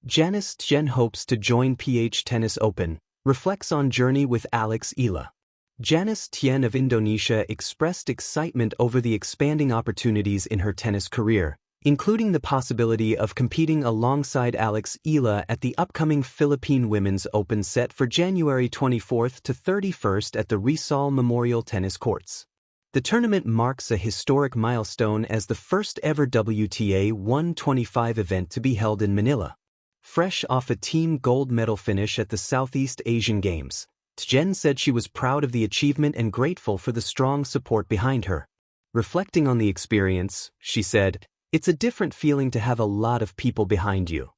Janice Tjen hopes to join PH Tennis Open, reflects on journey with Eala. Janice Tjen of Indonesia expressed excitement over the expanding opportunities in her tennis career, including the possibility of competing alongside Eala at the upcoming Philippine Women's Open set for January 24th to 31st at the Rizal Memorial Tennis Courts. The tournament marks a historic milestone as the first ever WTA 125 event to be held in Manila. Fresh off a team gold medal finish at the Southeast Asian Games, Tjen said she was proud of the achievement and grateful for the strong support behind her. Reflecting on the experience, she said, "It's a different feeling to have a lot of people behind you."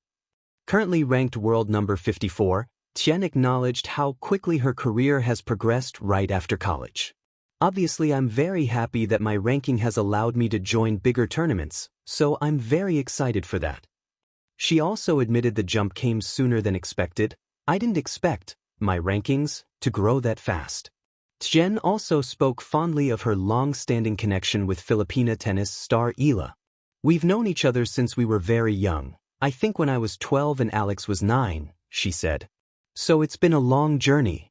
Currently ranked world number 54, Tjen acknowledged how quickly her career has progressed right after college. "Obviously, I'm very happy that my ranking has allowed me to join bigger tournaments, so I'm very excited for that." She also admitted the jump came sooner than expected. "I didn't expect my rankings to grow that fast." Tjen also spoke fondly of her long-standing connection with Filipina tennis star Eala. "We've known each other since we were very young. I think when I was 12 and Alex was 9, she said. "So it's been a long journey."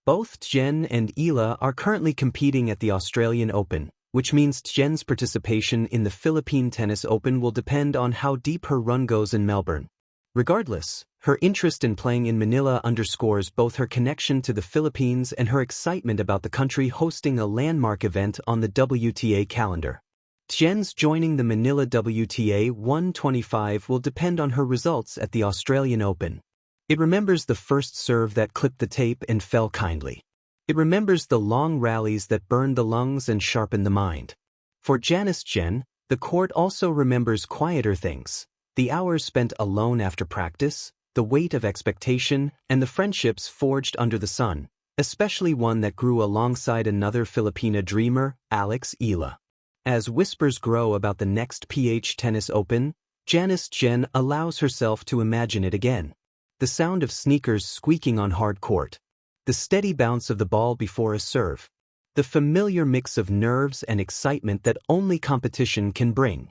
Both Tjen and Eala are currently competing at the Australian Open, which means Tjen's participation in the Philippine Tennis Open will depend on how deep her run goes in Melbourne. Regardless, her interest in playing in Manila underscores both her connection to the Philippines and her excitement about the country hosting a landmark event on the WTA calendar. Tjen's joining the Manila WTA 125 will depend on her results at the Australian Open. It remembers the first serve that clipped the tape and fell kindly. It remembers the long rallies that burned the lungs and sharpened the mind. For Janice Tjen, the court also remembers quieter things: the hours spent alone after practice, the weight of expectation, and the friendships forged under the sun, especially one that grew alongside another Filipina dreamer, Eala. As whispers grow about the next PH Tennis Open, Janice Tjen allows herself to imagine it again. The sound of sneakers squeaking on hard court. The steady bounce of the ball before a serve. The familiar mix of nerves and excitement that only competition can bring.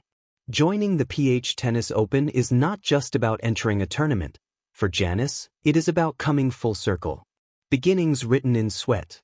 Joining the PH Tennis Open is not just about entering a tournament. For Janice, it is about coming full circle. Beginnings written in sweat.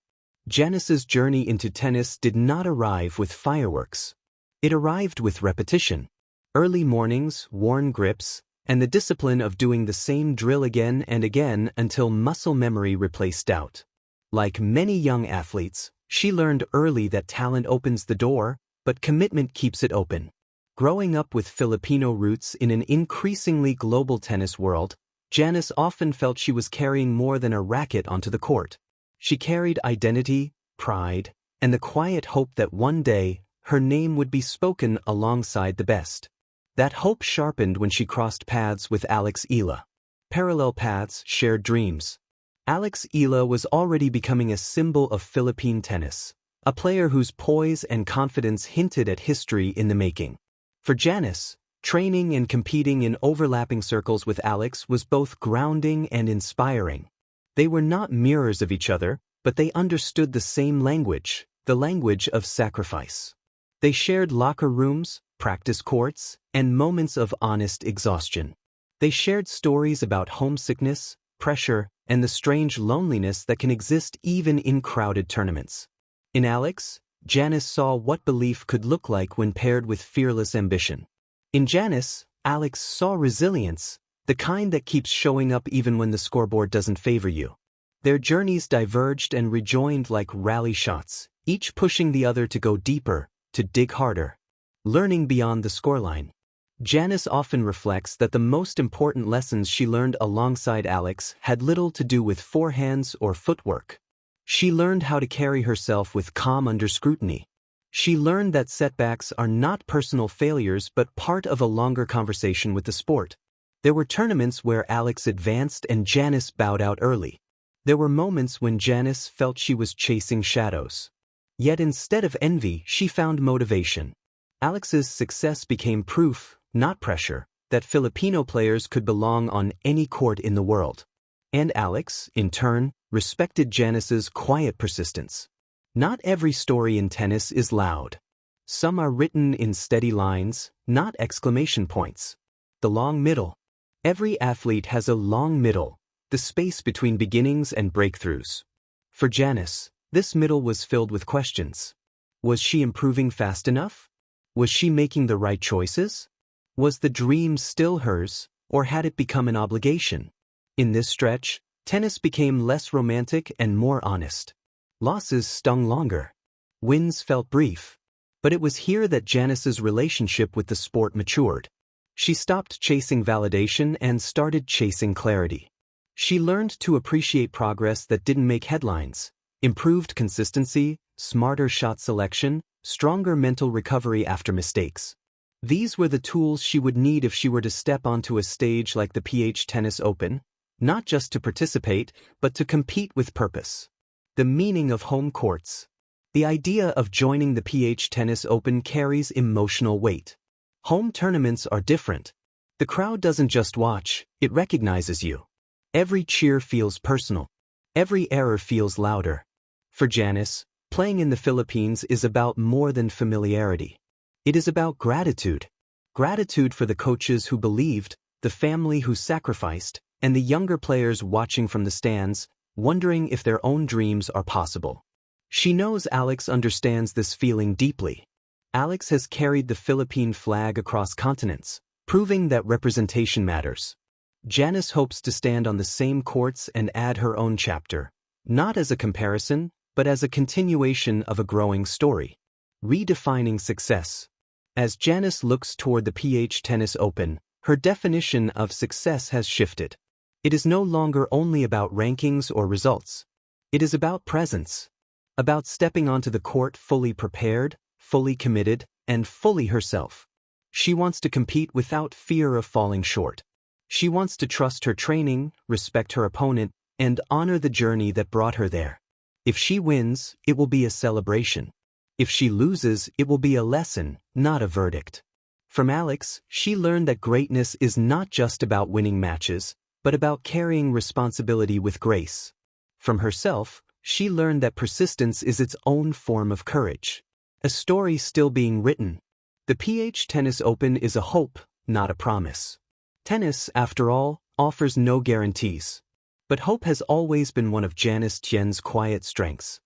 Janice's journey into tennis did not arrive with fireworks. It arrived with repetition. Early mornings, worn grips, and the discipline of doing the same drill again and again until muscle memory replaced doubt. Like many young athletes, she learned early that talent opens the door, but commitment keeps it open. Growing up with Filipino roots in an increasingly global tennis world, Janice often felt she was carrying more than a racket onto the court. She carried identity, pride, and the quiet hope that one day, her name would be spoken alongside the best. That hope sharpened when she crossed paths with Eala. Parallel paths, shared dreams. Eala was already becoming a symbol of Philippine tennis, a player whose poise and confidence hinted at history in the making. For Janice, training and competing in overlapping circles with Alex was both grounding and inspiring. They were not mirrors of each other, but they understood the same language, the language of sacrifice. They shared locker rooms, practice courts, and moments of honest exhaustion. They shared stories about homesickness, pressure, and the strange loneliness that can exist even in crowded tournaments. In Alex, Janice saw what belief could look like when paired with fearless ambition. In Janice, Alex saw resilience, the kind that keeps showing up even when the scoreboard doesn't favor you. Their journeys diverged and rejoined like rally shots, each pushing the other to go deeper, to dig harder. Learning beyond the scoreline. Janice often reflects that the most important lessons she learned alongside Alex had little to do with forehands or footwork. She learned how to carry herself with calm under scrutiny. She learned that setbacks are not personal failures but part of a longer conversation with the sport. There were tournaments where Alex advanced and Janice bowed out early. There were moments when Janice felt she was chasing shadows. Yet instead of envy, she found motivation. Alex's success became proof, not pressure, that Filipino players could belong on any court in the world. And Alex, in turn, respected Janice's quiet persistence. Not every story in tennis is loud. Some are written in steady lines, not exclamation points. The long middle. Every athlete has a long middle, the space between beginnings and breakthroughs. For Janice, this middle was filled with questions. Was she improving fast enough? Was she making the right choices? Was the dream still hers, or had it become an obligation? In this stretch, tennis became less romantic and more honest. Losses stung longer. Wins felt brief. But it was here that Janice's relationship with the sport matured. She stopped chasing validation and started chasing clarity. She learned to appreciate progress that didn't make headlines, improved consistency, smarter shot selection, stronger mental recovery after mistakes. These were the tools she would need if she were to step onto a stage like the PH Tennis Open, not just to participate, but to compete with purpose. The meaning of home courts. The idea of joining the PH Tennis Open carries emotional weight. Home tournaments are different. The crowd doesn't just watch, it recognizes you. Every cheer feels personal. Every error feels louder. For Janice, playing in the Philippines is about more than familiarity. It is about gratitude. Gratitude for the coaches who believed, the family who sacrificed, and the younger players watching from the stands, wondering if their own dreams are possible. She knows Alex understands this feeling deeply. Alex has carried the Philippine flag across continents, proving that representation matters. Janice hopes to stand on the same courts and add her own chapter, not as a comparison, but as a continuation of a growing story. Redefining success. As Janice looks toward the PH Tennis Open, her definition of success has shifted. It is no longer only about rankings or results. It is about presence. About stepping onto the court fully prepared, fully committed, and fully herself. She wants to compete without fear of falling short. She wants to trust her training, respect her opponent, and honor the journey that brought her there. If she wins, it will be a celebration. If she loses, it will be a lesson, not a verdict. From Alex, she learned that greatness is not just about winning matches, but about carrying responsibility with grace. From herself, she learned that persistence is its own form of courage. A story still being written. The PH Tennis Open is a hope, not a promise. Tennis, after all, offers no guarantees. But hope has always been one of Janice Tjen's quiet strengths.